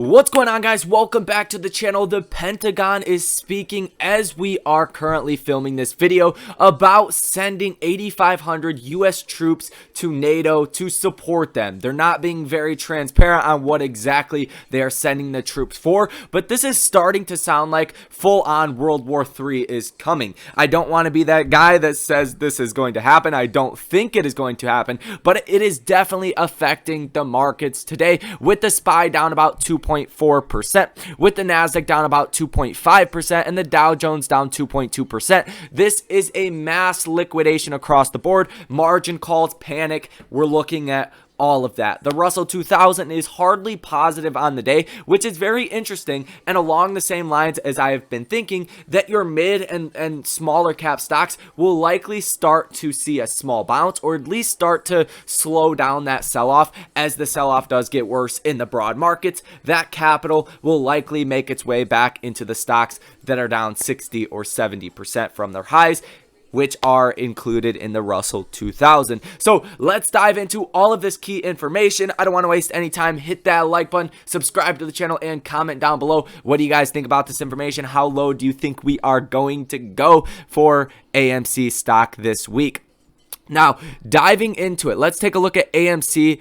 What's going on, guys? Welcome back to the channel. The Pentagon is speaking as we are currently filming this video about sending 8,500 US troops to NATO to support them. They're not being very transparent on what exactly they are sending the troops for, but this is starting to sound like full-on World War III is coming. I don't want to be that guy that says this is going to happen. I don't think it is going to happen, but it is definitely affecting the markets today, with the SPY down about 2.4%, with the Nasdaq down about 2.5%, and the Dow Jones down 2.2%. This is a mass liquidation across the board. Margin calls, panic. We're looking at all of that. The Russell 2000 is hardly positive on the day, which is very interesting, and along the same lines as I have been thinking that your mid and smaller cap stocks will likely start to see a small bounce, or at least start to slow down that sell-off. As the sell-off does get worse in the broad markets, that capital will likely make its way back into the stocks that are down 60 or 70% from their highs, which are included in the Russell 2000. So let's dive into all of this key information. I don't want to waste any time. Hit that like button, subscribe to the channel, and comment down below. What do you guys think about this information? How low do you think we are going to go for AMC stock this week? Now, diving into it, let's take a look at AMC,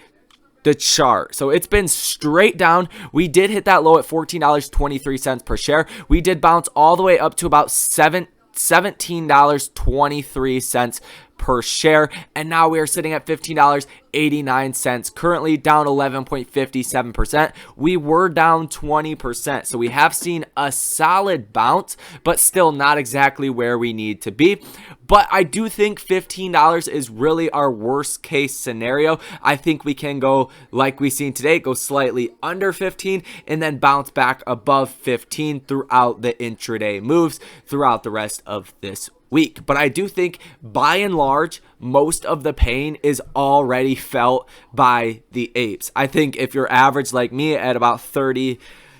the chart. So it's been straight down. We did hit that low at $14.23 per share. We did bounce all the way up to about $17.23 per share, and now we are sitting at $15.89, currently down 11.57%. We were down 20%, so we have seen a solid bounce, but still not exactly where we need to be. But I do think $15 is really our worst case scenario. I think we can go, like we've seen today, go slightly under 15 and then bounce back above 15 throughout the intraday moves throughout the rest of this week. But I do think by and large, most of the pain is already felt by the apes. I think if you're average like me at about $35,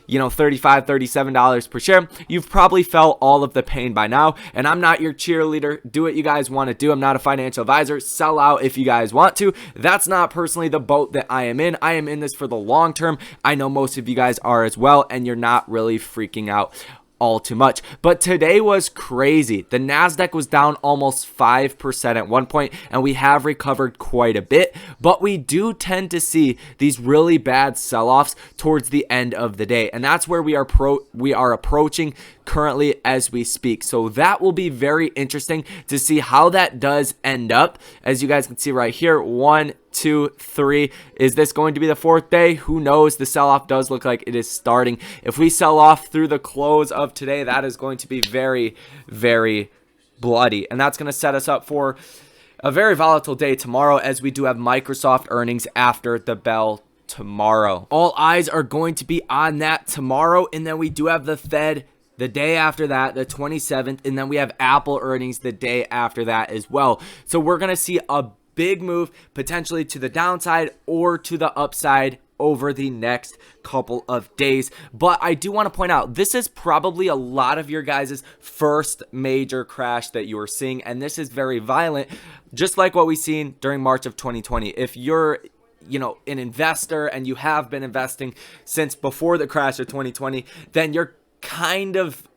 $37 per share, you've probably felt all of the pain by now. And I'm not your cheerleader. Do what you guys want to do. I'm not a financial advisor. Sell out if you guys want to. That's not personally the boat that I am in. I am in this for the long term. I know most of you guys are as well, and you're not really freaking out all too much. But today was crazy. The Nasdaq was down almost 5% at one point, and we have recovered quite a bit, but we do tend to see these really bad sell-offs towards the end of the day, and that's where we are approaching currently as we speak. So that will be very interesting to see how that does end up. As you guys can see right here, 1, 2, 3. Is this going to be the fourth day? Who knows? The sell-off does look like it is starting. If we sell off through the close of today, that is going to be very, very bloody, and that's going to set us up for a very volatile day tomorrow, as we do have Microsoft earnings after the bell tomorrow. All eyes are going to be on that tomorrow, and then we do have the Fed the day after that, the 27th, and then we have Apple earnings the day after that as well. So we're going to see a big move potentially to the downside or to the upside over the next couple of days. But I do want to point out, this is probably a lot of your guys' first major crash that you are seeing, and this is very violent, just like what we've seen during March of 2020. If you're an investor and you have been investing since before the crash of 2020, then you're kind of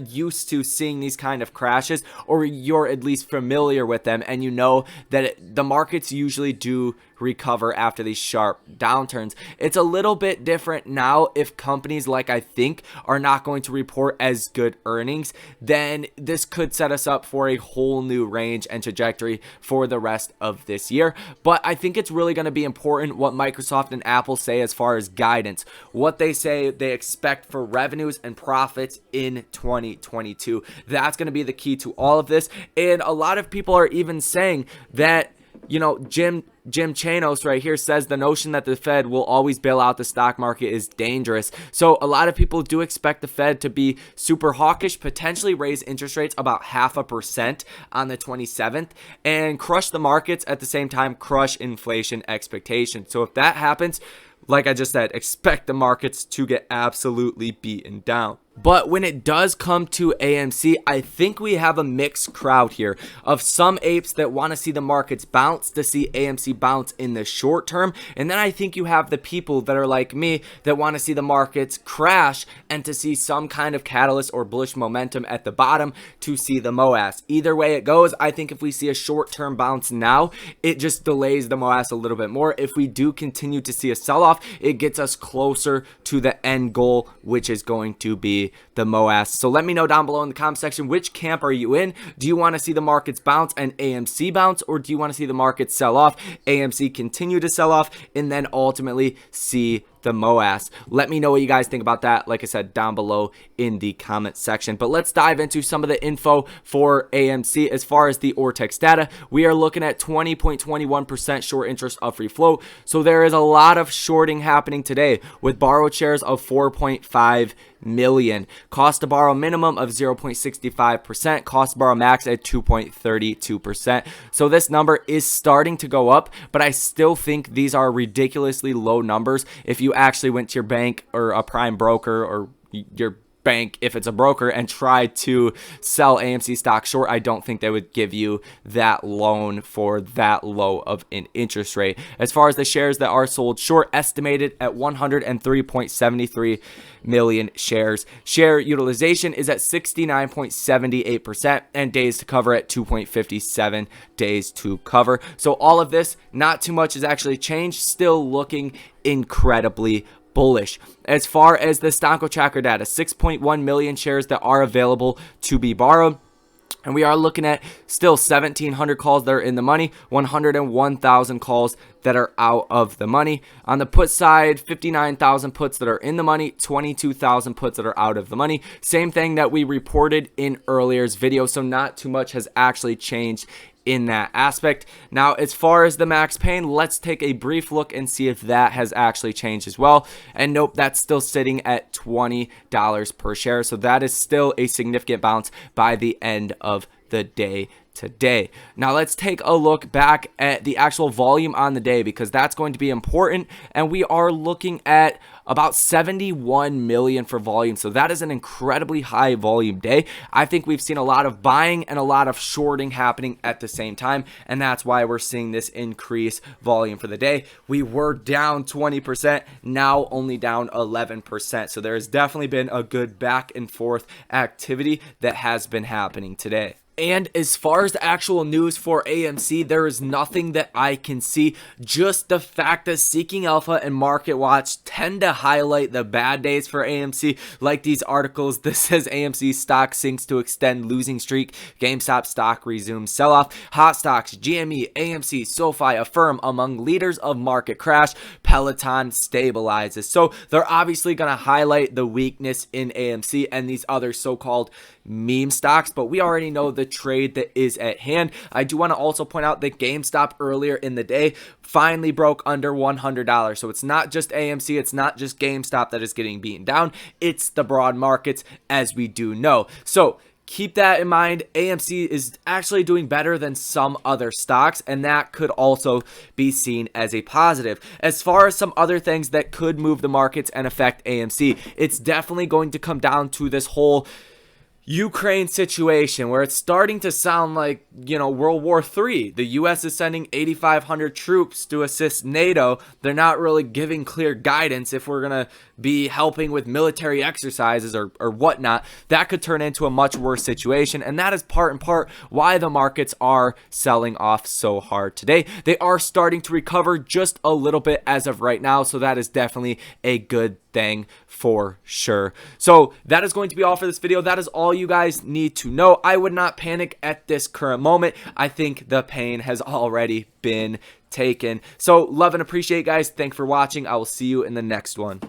used to seeing these kind of crashes, or you're at least familiar with them, and you know that the markets usually do recover after these sharp downturns. It's a little bit different now. If companies, like I think, are not going to report as good earnings, then this could set us up for a whole new range and trajectory for the rest of this year. But I think it's really going to be important what Microsoft and Apple say as far as guidance, what they say they expect for revenues and profits in 2022. That's going to be the key to all of this. And a lot of people are even saying that, Jim Chanos right here says the notion that the Fed will always bail out the stock market is dangerous. So a lot of people do expect the Fed to be super hawkish, potentially raise interest rates about 0.5% on the 27th, and crush the markets at the same time, crush inflation expectations. So if that happens, like I just said, expect the markets to get absolutely beaten down. But when it does come to AMC, I think we have a mixed crowd here of some apes that want to see the markets bounce, to see AMC bounce in the short term. And then I think you have the people that are like me that want to see the markets crash and to see some kind of catalyst or bullish momentum at the bottom to see the MOAS. Either way it goes, I think if we see a short-term bounce now, it just delays the MOAS a little bit more. If we do continue to see a sell-off, it gets us closer to the end goal, which is going to be the MOAS. So let me know down below in the comment section, which camp are you in? Do you want to see the markets bounce and AMC bounce, or do you want to see the markets sell off, AMC continue to sell off, and then ultimately see the MOAS? Let me know what you guys think about that, like I said, down below in the comment section. But let's dive into some of the info for AMC. As far as the ortex data, we are looking at 20.21% short interest of free float. So there is a lot of shorting happening today with borrowed shares of 4.5 million. Cost to borrow minimum of 0.65%, cost to borrow max at 2.32%. So this number is starting to go up, but I still think these are ridiculously low numbers. If you actually went to your bank or a prime broker or your bank, if it's a broker, and tried to sell AMC stock short, I don't think they would give you that loan for that low of an interest rate. As far as the shares that are sold short, estimated at 103.73 million shares. Share utilization is at 69.78% and days to cover at 2.57 days to cover. So all of this, not too much has actually changed, still looking incredibly bullish. As far as the stonk tracker data, 6.1 million shares that are available to be borrowed. And we are looking at still 1,700 calls that are in the money, 101,000 calls that are out of the money. On the put side, 59,000 puts that are in the money, 22,000 puts that are out of the money. Same thing that we reported in earlier's video, so not too much has actually changed in that aspect. Now, as far as the max pain, let's take a brief look and see if that has actually changed as well. And nope, that's still sitting at $20 per share. So that is still a significant bounce by the end of the day today. Now let's take a look back at the actual volume on the day, because that's going to be important. And we are looking at about 71 million for volume. So that is an incredibly high volume day. I think we've seen a lot of buying and a lot of shorting happening at the same time, and that's why we're seeing this increased volume for the day. We were down 20%, now only down 11%. So there has definitely been a good back and forth activity that has been happening today. And as far as the actual news for AMC, there is nothing that I can see. Just the fact that Seeking Alpha and Market Watch tend to highlight the bad days for AMC, like these articles. This says AMC stock sinks to extend losing streak. GameStop stock resumes sell-off. Hot stocks, GME, AMC, SoFi, Affirm among leaders of market crash. Peloton stabilizes. So they're obviously going to highlight the weakness in AMC and these other so-called meme stocks, but we already know the trade that is at hand. I do want to also point out that GameStop earlier in the day finally broke under $100. So it's not just AMC, it's not just GameStop that is getting beaten down, it's the broad markets, as we do know. So keep that in mind. AMC is actually doing better than some other stocks, and that could also be seen as a positive. As far as some other things that could move the markets and affect AMC, it's definitely going to come down to this whole Ukraine situation, where it's starting to sound like, World War III. The U.S. is sending 8,500 troops to assist NATO. They're not really giving clear guidance if we're going to be helping with military exercises or whatnot. That could turn into a much worse situation, and that is part and part why the markets are selling off so hard today. They are starting to recover just a little bit as of right now, so that is definitely a good thing for sure. So that is going to be all for this video. That is all you guys need to know. I would not panic at this current moment. I think the pain has already been taken. So love and appreciate, guys. Thanks for watching. I will see you in the next one.